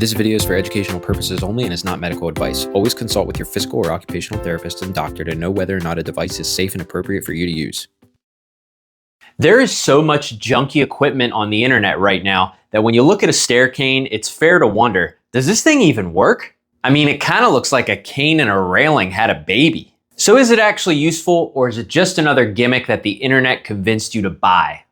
This video is for educational purposes only and is not medical advice. Always consult with your physical or occupational therapist and doctor to know whether or not a device is safe and appropriate for you to use. There is so much junky equipment on the internet right now that when you look at a stair cane, it's fair to wonder, does this thing even work? I mean, it kind of looks like a cane and a railing had a baby. So is it actually useful, or is it just another gimmick that the internet convinced you to buy?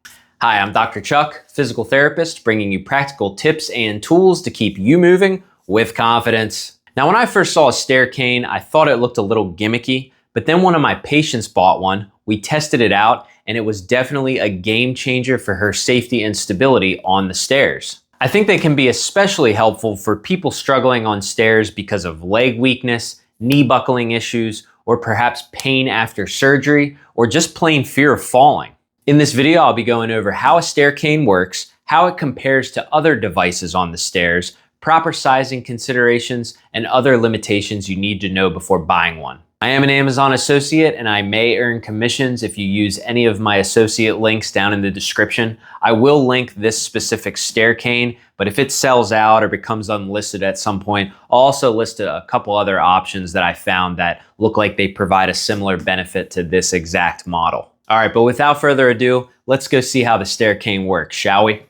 Hi, I'm Dr. Chuck, physical therapist, bringing you practical tips and tools to keep you moving with confidence. Now, when I first saw a stair cane, I thought it looked a little gimmicky, but then one of my patients bought one. We tested it out, and it was definitely a game changer for her safety and stability on the stairs. I think they can be especially helpful for people struggling on stairs because of leg weakness, knee buckling issues, or perhaps pain after surgery, or just plain fear of falling. In this video, I'll be going over how a stair cane works, how it compares to other devices on the stairs, proper sizing considerations, and other limitations you need to know before buying one. I am an Amazon associate, and I may earn commissions if you use any of my associate links down in the description. I will link this specific stair cane, but if it sells out or becomes unlisted at some point, I'll also list a couple other options that I found that look like they provide a similar benefit to this exact model. All right, but without further ado, let's go see how the stair cane works, shall we?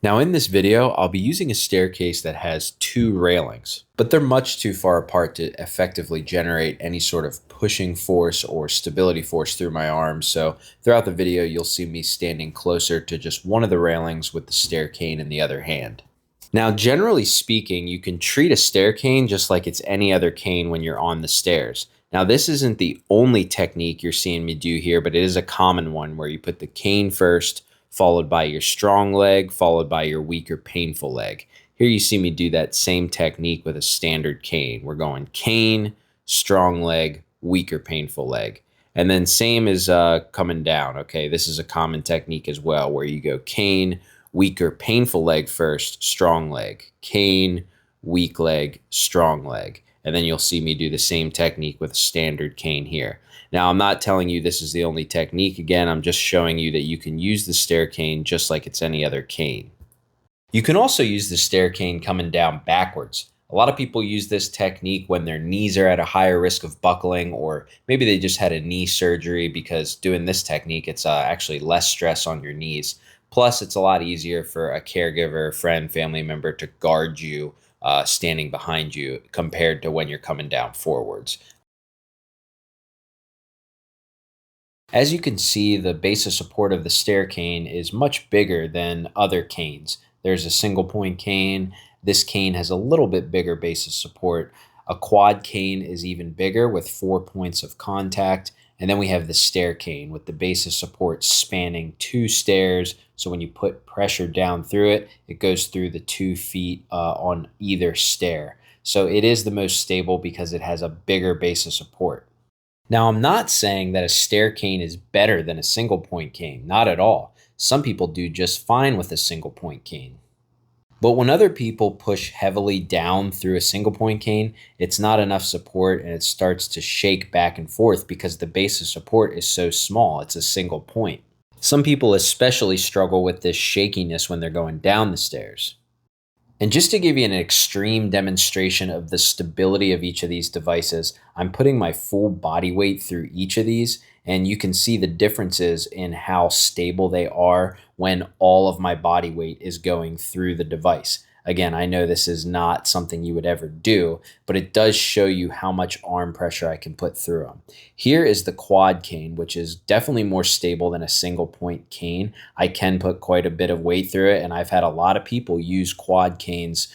Now in this video, I'll be using a staircase that has two railings, but they're much too far apart to effectively generate any sort of pushing force or stability force through my arms. So throughout the video, you'll see me standing closer to just one of the railings with the stair cane in the other hand. Now, generally speaking, you can treat a stair cane just like it's any other cane when you're on the stairs. Now, this isn't the only technique you're seeing me do here, but it is a common one where you put the cane first, followed by your strong leg, followed by your weaker, painful leg. Here you see me do that same technique with a standard cane. We're going cane, strong leg, weaker, painful leg. And then same as coming down, okay? This is a common technique as well, where you go cane, weaker, painful leg first, strong leg, cane, weak leg, strong leg. And then you'll see me do the same technique with a standard cane here. Now, I'm not telling you this is the only technique. Again, I'm just showing you that you can use the stair cane just like it's any other cane. You can also use the stair cane coming down backwards. A lot of people use this technique when their knees are at a higher risk of buckling, or maybe they just had a knee surgery, because doing this technique, it's actually less stress on your knees. Plus, it's a lot easier for a caregiver, friend, family member to guard you standing behind you compared to when you're coming down forwards. As you can see, the base of support of the stair cane is much bigger than other canes. There's a single point cane. This cane has a little bit bigger base of support. A quad cane is even bigger with 4 points of contact. And then we have the stair cane with the base of support spanning 2 stairs. So when you put pressure down through it, it goes through the 2 feet on either stair. So it is the most stable because it has a bigger base of support. Now, I'm not saying that a stair cane is better than a single point cane, not at all. Some people do just fine with a single point cane. But when other people push heavily down through a single point cane, it's not enough support and it starts to shake back and forth because the base of support is so small. It's a single point. Some people especially struggle with this shakiness when they're going down the stairs. And just to give you an extreme demonstration of the stability of each of these devices, I'm putting my full body weight through each of these, and you can see the differences in how stable they are when all of my body weight is going through the device. Again, I know this is not something you would ever do, but it does show you how much arm pressure I can put through them. Here is the quad cane, which is definitely more stable than a single point cane. I can put quite a bit of weight through it, and I've had a lot of people use quad canes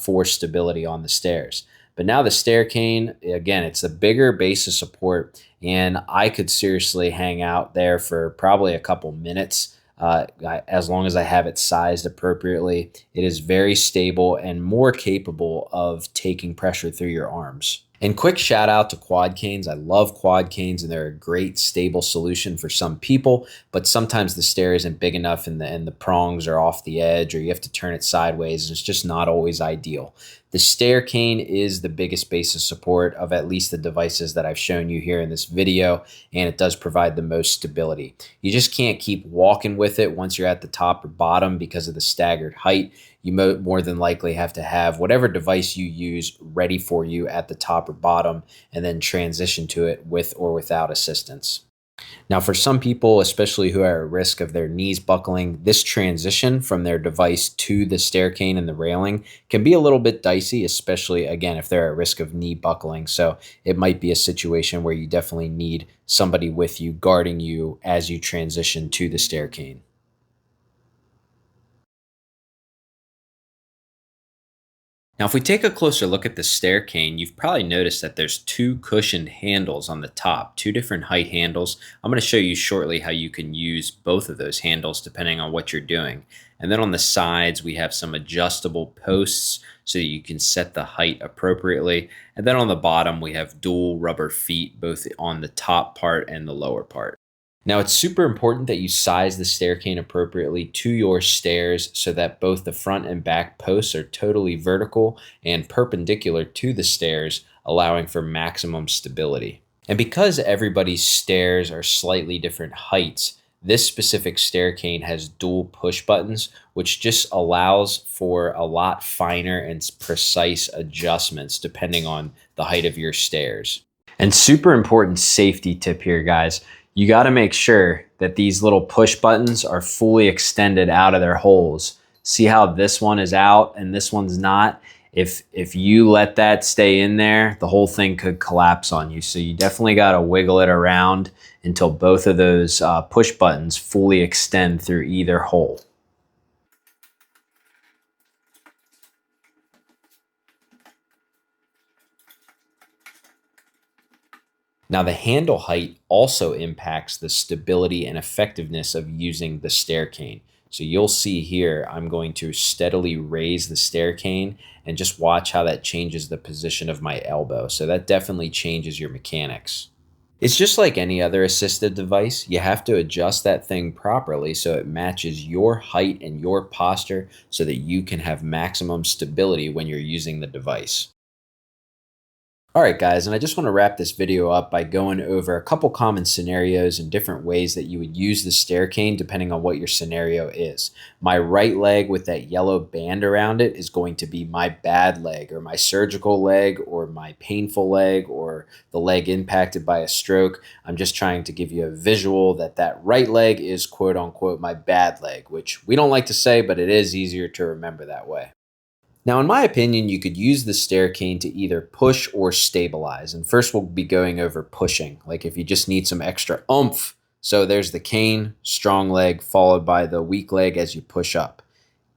for stability on the stairs. But now the stair cane, again, it's a bigger base of support, and I could seriously hang out there for probably a couple minutes. As long as I have it sized appropriately. It is very stable and more capable of taking pressure through your arms. And quick shout out to quad canes. I love quad canes and they're a great stable solution for some people, but sometimes the stair isn't big enough and the prongs are off the edge, or you have to turn it sideways, and it's just not always ideal. The stair cane is the biggest base of support of at least the devices that I've shown you here in this video, and it does provide the most stability. You just can't keep walking with it once you're at the top or bottom because of the staggered height. You more than likely have to have whatever device you use ready for you at the top or bottom and then transition to it with or without assistance. Now, for some people, especially who are at risk of their knees buckling, this transition from their device to the stair cane and the railing can be a little bit dicey, especially, again, if they're at risk of knee buckling. So it might be a situation where you definitely need somebody with you, guarding you as you transition to the stair cane. Now, if we take a closer look at the stair cane, you've probably noticed that there's two cushioned handles on the top, two different height handles. I'm going to show you shortly how you can use both of those handles depending on what you're doing. And then on the sides, we have some adjustable posts so that you can set the height appropriately. And then on the bottom, we have dual rubber feet, both on the top part and the lower part. Now, it's super important that you size the stair cane appropriately to your stairs so that both the front and back posts are totally vertical and perpendicular to the stairs, allowing for maximum stability. And because everybody's stairs are slightly different heights, this specific stair cane has dual push buttons, which just allows for a lot finer and precise adjustments depending on the height of your stairs. And super important safety tip here, guys. You got to make sure that these little push buttons are fully extended out of their holes. See how this one is out and this one's not? If you let that stay in there, the whole thing could collapse on you. So you definitely got to wiggle it around until both of those push buttons fully extend through either hole. Now, the handle height also impacts the stability and effectiveness of using the stair cane. So you'll see here, I'm going to steadily raise the stair cane and just watch how that changes the position of my elbow. So that definitely changes your mechanics. It's just like any other assistive device. You have to adjust that thing properly so it matches your height and your posture so that you can have maximum stability when you're using the device. All right, guys, and I just want to wrap this video up by going over a couple common scenarios and different ways that you would use the stair cane depending on what your scenario is. My right leg with that yellow band around it is going to be my bad leg, or my surgical leg, or my painful leg, or the leg impacted by a stroke. I'm just trying to give you a visual that that right leg is quote unquote my bad leg, which we don't like to say, but it is easier to remember that way. Now, in my opinion, you could use the stair cane to either push or stabilize. And first we'll be going over pushing, like if you just need some extra oomph. So there's the cane, strong leg, followed by the weak leg as you push up.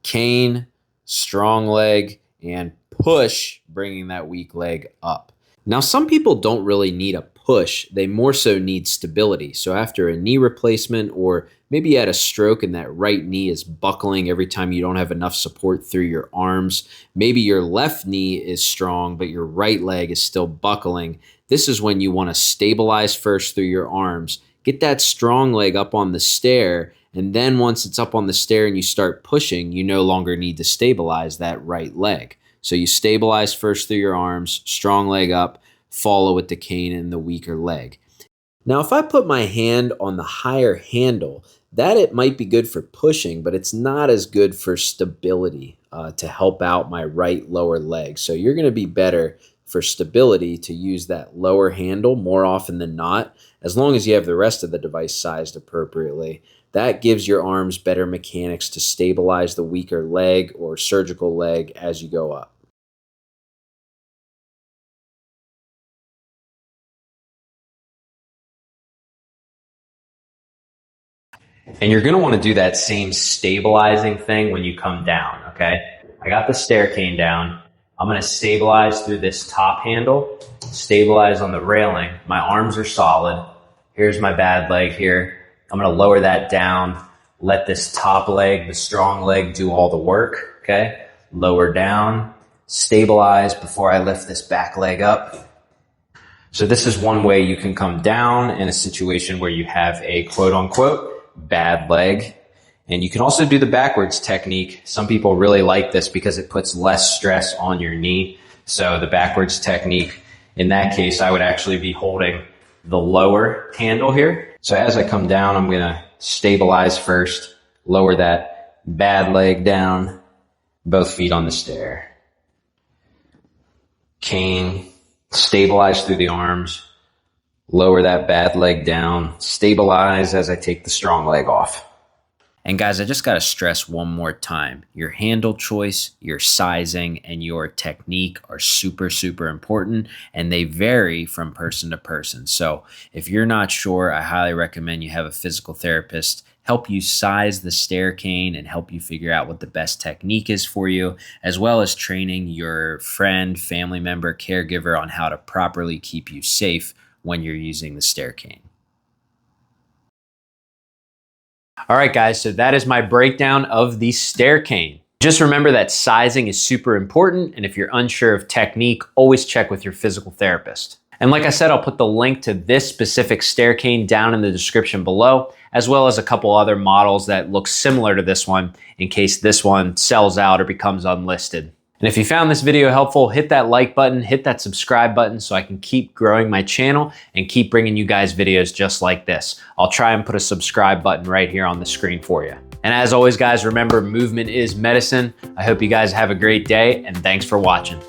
Cane, strong leg, and push, bringing that weak leg up. Now, some people don't really need a push. They more so need stability. So after a knee replacement, or maybe you had a stroke and that right knee is buckling every time you don't have enough support through your arms. Maybe your left knee is strong, but your right leg is still buckling. This is when you want to stabilize first through your arms. Get that strong leg up on the stair, and then once it's up on the stair and you start pushing, you no longer need to stabilize that right leg. So you stabilize first through your arms, strong leg up, follow with the cane and the weaker leg. Now, if I put my hand on the higher handle, that it might be good for pushing, but it's not as good for stability to help out my right lower leg. So you're going to be better for stability to use that lower handle more often than not, as long as you have the rest of the device sized appropriately. That gives your arms better mechanics to stabilize the weaker leg or surgical leg as you go up. And you're going to want to do that same stabilizing thing when you come down, okay? I got the stair cane down. I'm going to stabilize through this top handle, stabilize on the railing. My arms are solid. Here's my bad leg here. I'm going to lower that down, let this top leg, the strong leg, do all the work, okay? Lower down, stabilize before I lift this back leg up. So this is one way you can come down in a situation where you have a quote unquote bad leg. And you can also do the backwards technique. Some people really like this because it puts less stress on your knee. So the backwards technique, in that case, I would actually be holding the lower handle here. So as I come down, I'm gonna stabilize first, lower that bad leg down, both feet on the stair. Cane, stabilize through the arms, lower that bad leg down, stabilize as I take the strong leg off. And guys, I just got to stress one more time. Your handle choice, your sizing, and your technique are super, super important, and they vary from person to person. So if you're not sure, I highly recommend you have a physical therapist help you size the stair cane and help you figure out what the best technique is for you, as well as training your friend, family member, caregiver on how to properly keep you safe when you're using the stair cane. All right, guys, so that is my breakdown of the stair cane. Just remember that sizing is super important, and if you're unsure of technique, always check with your physical therapist. And like I said, I'll put the link to this specific stair cane down in the description below, as well as a couple other models that look similar to this one in case this one sells out or becomes unlisted. And if you found this video helpful, hit that like button, hit that subscribe button so I can keep growing my channel and keep bringing you guys videos just like this. I'll try and put a subscribe button right here on the screen for you. And as always, guys, remember, movement is medicine. I hope you guys have a great day, and thanks for watching.